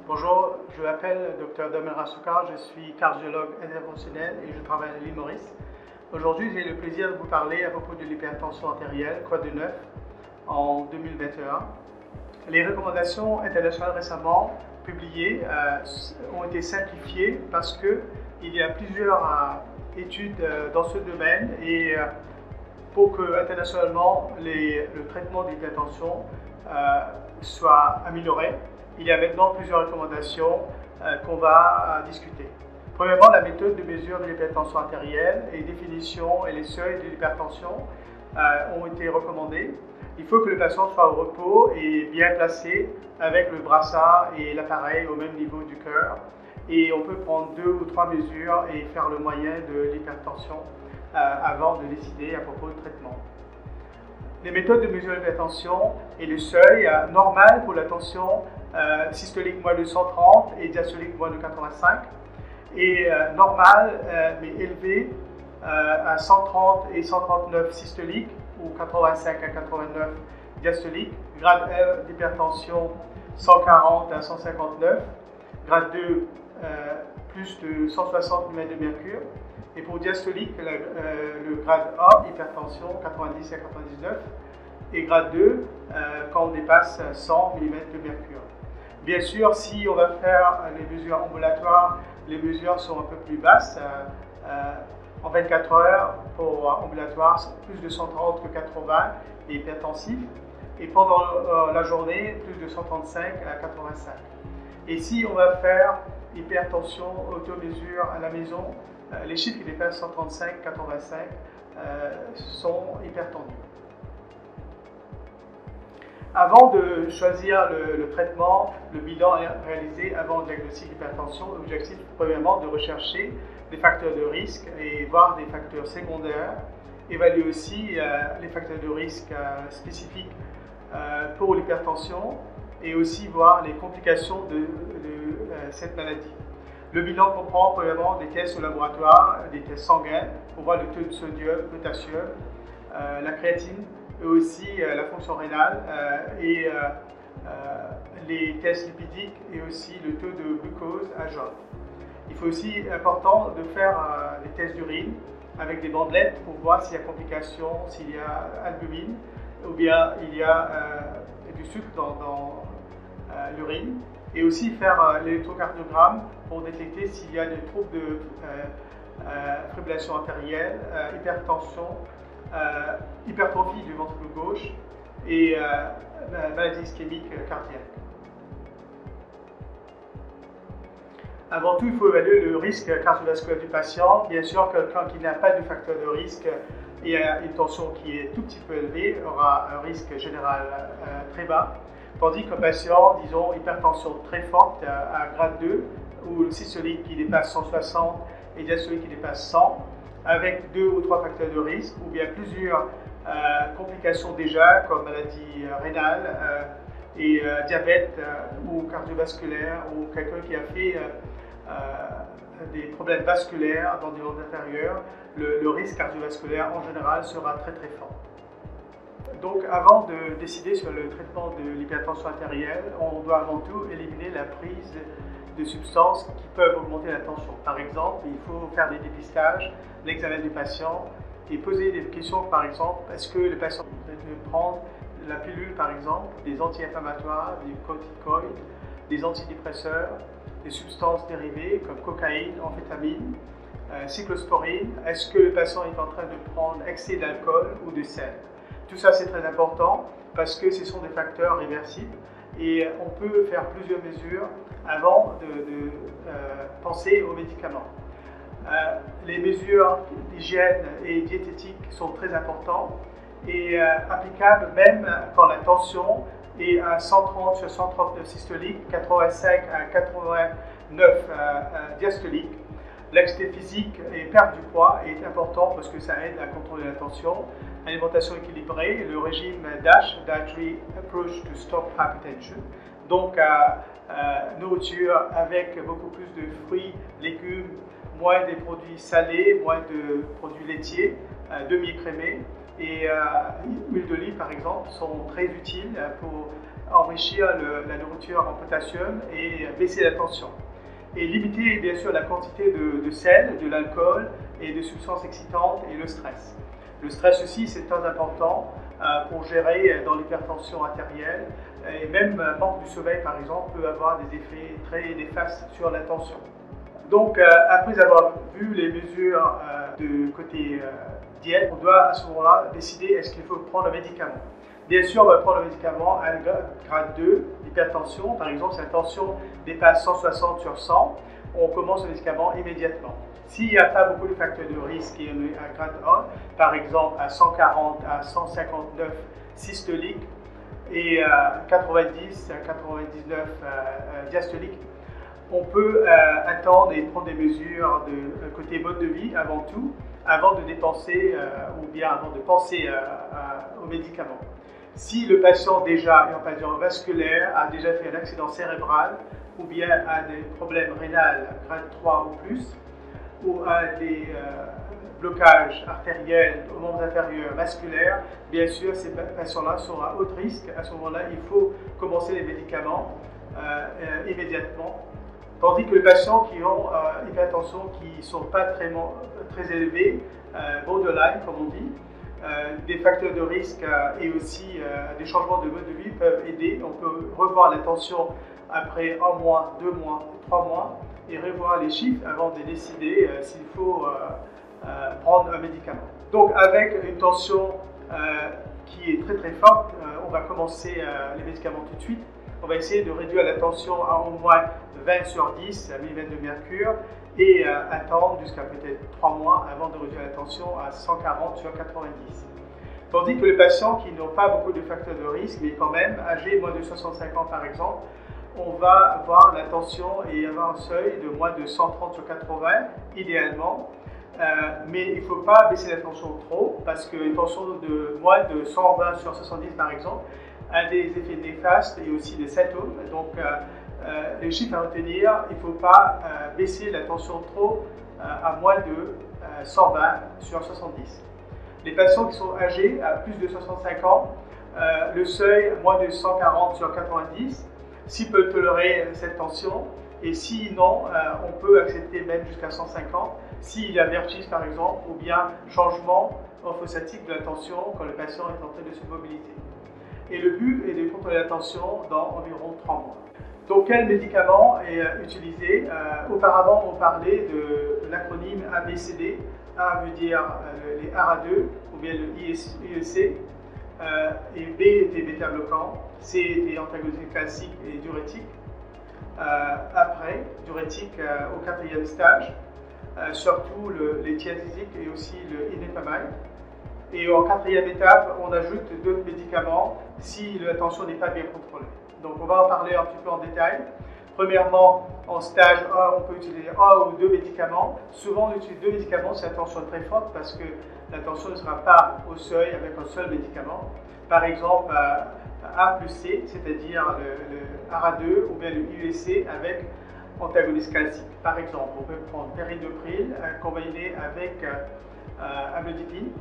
Bonjour, je m'appelle Dr Damel Rassoukar, je suis cardiologue interventionnel et je travaille à l'île Maurice. Aujourd'hui, j'ai le plaisir de vous parler à propos de l'hypertension artérielle, quoi de neuf, en 2021. Les recommandations internationales récemment publiées ont été simplifiées parce qu'il y a plusieurs études dans ce domaine et pour que internationalement le traitement de l'hypertension soit amélioré, il y a maintenant plusieurs recommandations qu'on va discuter. Premièrement, la méthode de mesure de l'hypertension artérielle et les définitions et les seuils de l'hypertension ont été recommandés. Il faut que le patient soit au repos et bien placé avec le brassard et l'appareil au même niveau du cœur. Et on peut prendre 2 ou 3 mesures et faire le moyen de l'hypertension avant de décider à propos du traitement. Les méthodes de mesure de l'hypertension et le seuil normal pour la tension systolique moins de 130 et diastolique moins de 85 et normal mais élevé à 130 et 139 systolique ou 85 à 89 diastolique, grade 1 d'hypertension 140 à 159, grade 2 plus de 160 mm de mercure. Et pour diastolique, le grade 1, hypertension 90 à 99, et grade 2, quand on dépasse 100 mm de mercure. Bien sûr, si on va faire les mesures ambulatoires, les mesures sont un peu plus basses. En 24 heures, pour ambulatoire, plus de 130 que 80 et hypertensif. Et pendant la journée, plus de 135 à 85. Et si on va faire hypertension auto-mesure à la maison, les chiffres qui dépassent 135-85 sont hypertendus. Avant de choisir le traitement, le bilan est réalisé avant le diagnostic d'hypertension. L'objectif, premièrement, de rechercher des facteurs de risque et voir des facteurs secondaires. Évaluer aussi les facteurs de risque spécifiques pour l'hypertension et aussi voir les complications de cette maladie. Le bilan comprend premièrement des tests au laboratoire, des tests sanguins pour voir le taux de sodium, potassium, la créatine, et aussi la fonction rénale et les tests lipidiques et aussi le taux de glucose à jeun. Il faut aussi important de faire des tests d'urine avec des bandelettes pour voir s'il y a complications, s'il y a albumine ou bien il y a du sucre dans l'urine. Et aussi faire l'électrocardiogramme pour détecter s'il y a des troubles de fibrillation artérielle, hypertension, hypertrophie du ventricule gauche et maladie ischémique cardiaque. Avant tout, il faut évaluer le risque cardiovasculaire du patient. Bien sûr, quelqu'un qui n'a pas de facteur de risque et a une tension qui est tout petit peu élevée aura un risque général très bas. Tandis qu'un patient, disons, hypertension très forte à grade 2, ou le systolique qui dépasse 160 et diastolique qui dépasse 100, avec 2 ou 3 facteurs de risque, ou bien plusieurs complications déjà, comme maladie rénale et diabète ou cardiovasculaire, ou quelqu'un qui a fait des problèmes vasculaires dans des membres inférieurs, le risque cardiovasculaire en général sera très très fort. Donc avant de décider sur le traitement de l'hypertension artérielle, on doit avant tout éliminer la prise de substances qui peuvent augmenter la tension. Par exemple, il faut faire des dépistages, l'examen du patient et poser des questions, par exemple, est-ce que le patient peut prendre la pilule, par exemple, des anti-inflammatoires, des corticoïdes, des antidépresseurs, des substances dérivées comme cocaïne, amphétamine, cyclosporine. Est-ce que le patient est en train de prendre excès d'alcool ou de sel? Tout ça, c'est très important parce que ce sont des facteurs réversibles et on peut faire plusieurs mesures avant de penser aux médicaments. Les mesures d'hygiène et diététique sont très importantes et applicables même quand la tension est à 130 sur 139 systolique, 85 à 89 diastolique. L'activité physique et perte du poids est important parce que ça aide à contrôler la tension. Alimentation équilibrée, le régime DASH, Dietary Approach to Stop Hypertension, donc nourriture avec beaucoup plus de fruits, légumes, moins des produits salés, moins de produits laitiers, demi-écrémés et huile d'olive par exemple sont très utiles pour enrichir la nourriture en potassium et baisser la tension. Et limiter bien sûr la quantité de sel, de l'alcool et de substances excitantes et le stress. Le stress aussi c'est très important pour gérer dans l'hypertension artérielle et même manque du sommeil par exemple peut avoir des effets très néfastes sur la tension. Donc après avoir vu les mesures de côté diète, on doit à ce moment-là décider est-ce qu'il faut prendre un médicament. Bien sûr, on va prendre le médicament à grade 2, l'hypertension. Par exemple, si la tension dépasse 160 sur 100, on commence le médicament immédiatement. S'il n'y a pas beaucoup de facteurs de risque et on est à grade 1, par exemple à 140 à 159 systolique et 90 à 99 diastolique, on peut attendre et prendre des mesures de côté mode de vie avant tout, avant de dépenser ou bien avant de penser aux médicaments. Si le patient déjà est en cardiovasculaire, a déjà fait un accident cérébral ou bien a des problèmes rénals grade 3 ou plus, ou a des blocages artériels aux membres inférieurs vasculaires, bien sûr ces patients-là sont à haut risque. À ce moment-là, il faut commencer les médicaments immédiatement. Tandis que les patients qui ont hypertension qui ne sont pas très élevés, borderline comme on dit, des facteurs de risque et aussi des changements de mode de vie peuvent aider. On peut revoir la tension après 1 mois, 2 mois, 3 mois et revoir les chiffres avant de décider s'il faut prendre un médicament. Donc avec une tension qui est très forte, on va commencer les médicaments tout de suite. On va essayer de réduire la tension à au moins 20 sur 10 mm de mercure et attendre jusqu'à peut-être 3 mois avant de réduire la tension à 140 sur 90. Tandis que les patients qui n'ont pas beaucoup de facteurs de risque, mais quand même âgés moins de 65 ans par exemple, on va avoir la tension et avoir un seuil de moins de 130 sur 80 idéalement. Mais il ne faut pas baisser la tension trop parce qu'une tension de moins de 120 sur 70 par exemple a des effets néfastes et aussi des symptômes. Donc les chiffres à retenir, il ne faut pas baisser la tension trop à moins de 120 sur 70. Les patients qui sont âgés à plus de 65 ans, le seuil moins de 140 sur 90, s'ils peuvent tolérer cette tension, et sinon, on peut accepter même jusqu'à 150 s'il y a vertige par exemple, ou bien changement orthostatique de la tension quand le patient est en train de se mobiliter. Et le but est de contrôler la tension dans environ 3 mois. Donc, quel médicament est utilisé? Auparavant, on parlait de l'acronyme ABCD. A veut dire les ARA2 ou bien le IEC, et B était bêta-bloquant, C était antagoniste classique et diurétique. Après, diurétique au 4e stage, surtout les thiazidiques et aussi le indapamide. Et en 4e étape, on ajoute d'autres médicaments si la tension n'est pas bien contrôlée. Donc on va en parler un petit peu en détail. Premièrement, en stage 1, on peut utiliser 1 ou 2 médicaments. Souvent, on utilise 2 médicaments si la tension est très forte parce que la tension ne sera pas au seuil avec un seul médicament. Par exemple, A plus C, c'est-à-dire le ARA2 ou bien le IEC avec antagoniste classique. Par exemple, on peut prendre péridopril combiné avec amlodipine.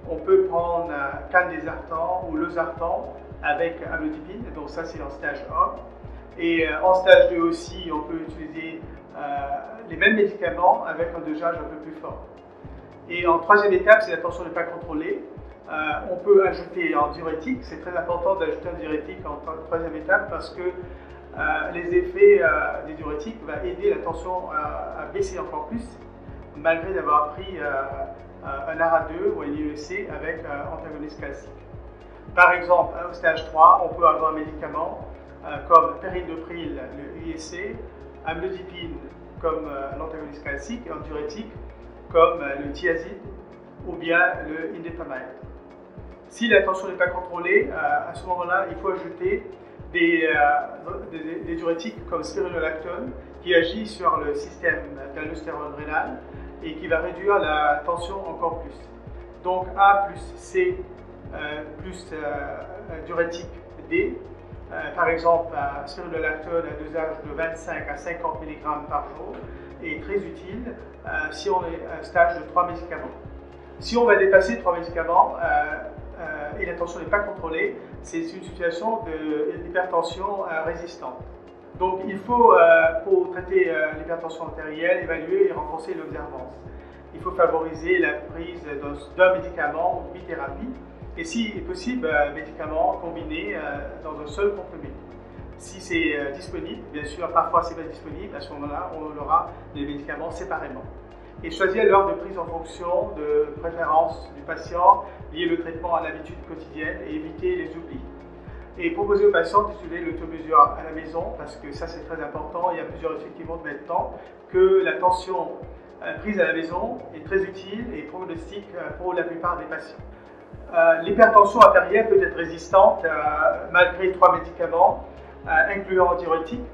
On peut prendre candesartan ou losartan avec amlodipine, donc ça c'est en stage 1. Et en stage 2 aussi, on peut utiliser les mêmes médicaments avec un dosage un peu plus fort. Et en 3e étape, si la tension n'est pas contrôlée, on peut ajouter un diurétique. C'est très important d'ajouter un diurétique en 3e étape parce que les effets des diurétiques vont aider la tension à baisser encore plus, malgré d'avoir pris un ARA2 ou un IEC avec antagoniste classique. Par exemple, au stage 3, on peut avoir un médicament comme péridopril, le IEC, amlodipine comme l'antagoniste classique et un diurétique comme le thiazide ou bien le indapamide. Si la tension n'est pas contrôlée, à ce moment-là, il faut ajouter des diurétiques comme spironolactone qui agit sur le système d'aldostérone rénal et qui va réduire la tension encore plus. Donc A plus C plus diurétique D. Par exemple, spironolactone à dosage de 25 à 50 mg par jour est très utile si on est à un stage de 3 médicaments. Si on va dépasser 3 médicaments et la tension n'est pas contrôlée, c'est une situation d'hypertension résistante. Donc il faut, pour traiter l'hypertension artérielle, évaluer et renforcer l'observance. Il faut favoriser la prise d'un médicament ou bithérapie, et si possible, un médicament combiné dans un seul comprimé. Si c'est disponible, bien sûr, parfois c'est pas disponible, à ce moment-là, on aura des médicaments séparément. Et choisir l'heure de prise en fonction de préférence du patient, lier le traitement à l'habitude quotidienne et éviter les oublis. Et proposer aux patients d'utiliser l'automesure à la maison, parce que ça c'est très important. Il y a plusieurs études qui montrent maintenant que la tension prise à la maison est très utile et prognostique pour la plupart des patients. L'hypertension artérielle peut être résistante malgré 3 médicaments, incluant diurétiques,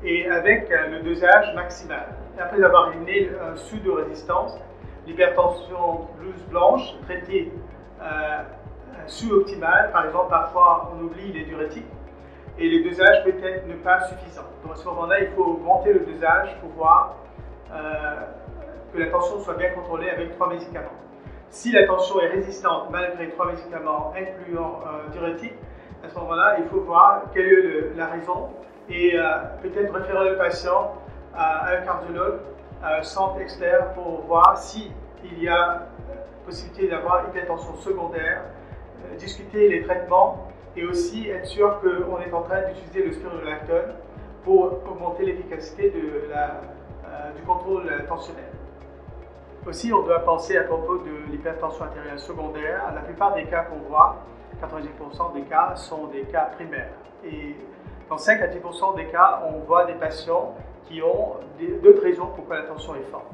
et avec le dosage maximal. Après avoir éliminé un sous-de-résistance, l'hypertension blanche traitée sous-optimale, par exemple, parfois on oublie les diurétiques, et le dosage peut être ne pas suffisant. Donc à ce moment-là, il faut augmenter le dosage pour voir que la tension soit bien contrôlée avec 3 médicaments. Si la tension est résistante malgré 3 médicaments incluant diurétiques, à ce moment-là, il faut voir quelle est la raison et peut-être référer le patient à un cardiologue, à un centre externe pour voir s'il y a possibilité d'avoir hypertension secondaire, discuter les traitements et aussi être sûr qu'on est en train d'utiliser le spironolactone pour augmenter l'efficacité du contrôle tensionnel. Aussi, on doit penser à propos de l'hypertension artérielle secondaire. La plupart des cas qu'on voit, 90% des cas, sont des cas primaires. Et dans 5 à 10% des cas, on voit des patients qui ont d'autres raisons pourquoi la tension est forte.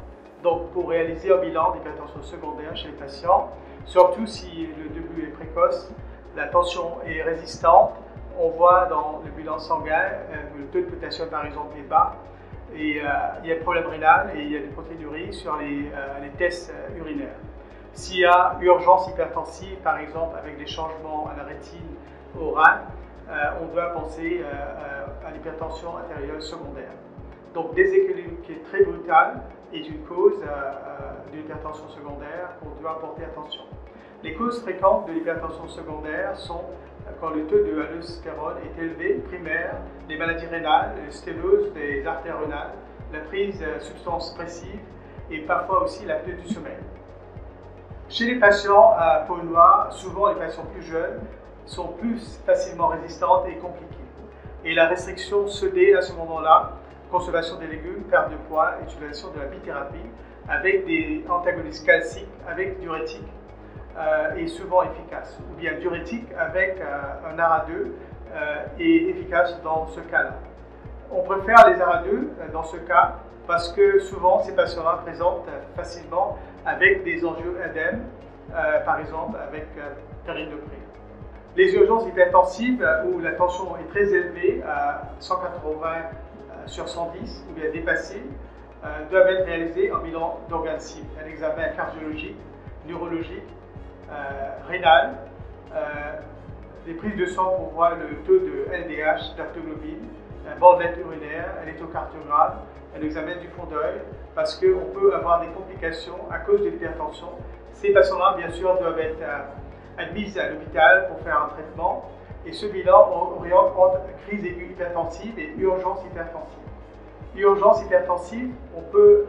Donc, pour réaliser un bilan d'hypertension secondaire chez les patients, surtout si le début est précoce, la tension est résistante, on voit dans le bilan sanguin que le taux de potassium par exemple est bas, et il y a des problèmes rénal et il y a des protéinuries sur les tests urinaires. S'il y a urgence hypertensive, par exemple avec des changements à la rétine, au rein, on doit penser à l'hypertension artérielle secondaire. Donc déséquilibre qui est très brutal est une cause de l'hypertension secondaire qu'on doit porter attention. Les causes fréquentes de l'hypertension secondaire sont quand le taux de l'aldostérone est élevé, primaire, les maladies rénales, les sténoses des artères rénales, la prise de substances suppressives et parfois aussi l'apnée du sommeil. Chez les patients à peau noire, souvent les patients plus jeunes sont plus facilement résistantes et compliquées. Et la restriction se dé à ce moment-là, consommation des légumes, perte de poids, utilisation de la bithérapie avec des antagonistes calciques, avec diurétiques, est souvent efficace, ou bien diurétique avec un ARA2 est efficace dans ce cas-là. On préfère les ARA2 dans ce cas parce que souvent ces patients-là présentent facilement avec des angioœdèmes, par exemple avec périneprée. Les urgences hypertensives où la tension est très élevée, à 180 sur 110 ou bien dépassée, doivent être réalisées en bilan d'organes cibles, un examen cardiologique, neurologique, rénal, des prises de sang pour voir le taux de LDH, d'aptoglobine, un bandelette urinaire, un électrocardiogramme, un examen du fond d'œil, parce qu'on peut avoir des complications à cause de l'hypertension. Ces patients-là, bien sûr, doivent être admis à l'hôpital pour faire un traitement, et ce bilan oriente entre crise aiguë hypertensive et urgence hypertensive. Urgence hypertensive, on peut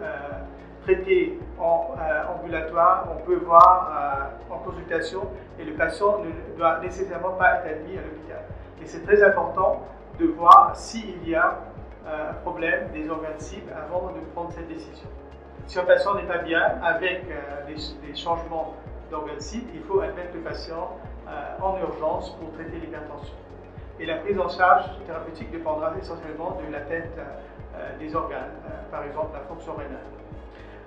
traiter en ambulatoire, on peut voir en consultation et le patient ne doit nécessairement pas être admis à l'hôpital. Et c'est très important de voir s'il y a un problème des organes cibles avant de prendre cette décision. Si un patient n'est pas bien avec des changements d'organes cibles, il faut admettre le patient en urgence pour traiter l'hypertension. Et la prise en charge thérapeutique dépendra essentiellement de l'atteinte des organes, par exemple la fonction rénale.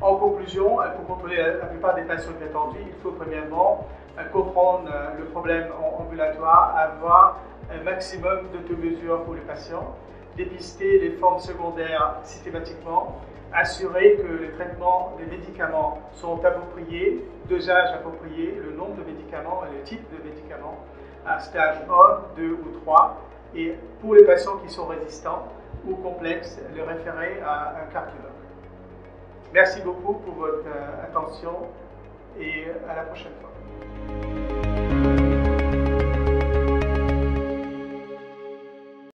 En conclusion, pour contrôler la plupart des patients hypertendus, il faut premièrement comprendre le problème ambulatoire, avoir un maximum d'automesure pour les patients, dépister les formes secondaires systématiquement, assurer que les traitements des médicaments sont appropriés, dosage approprié, le nombre de médicaments et le type de médicaments à stage 1, 2 ou 3, et pour les patients qui sont résistants ou complexes, les référer à un cardiologue. Merci beaucoup pour votre attention et à la prochaine fois.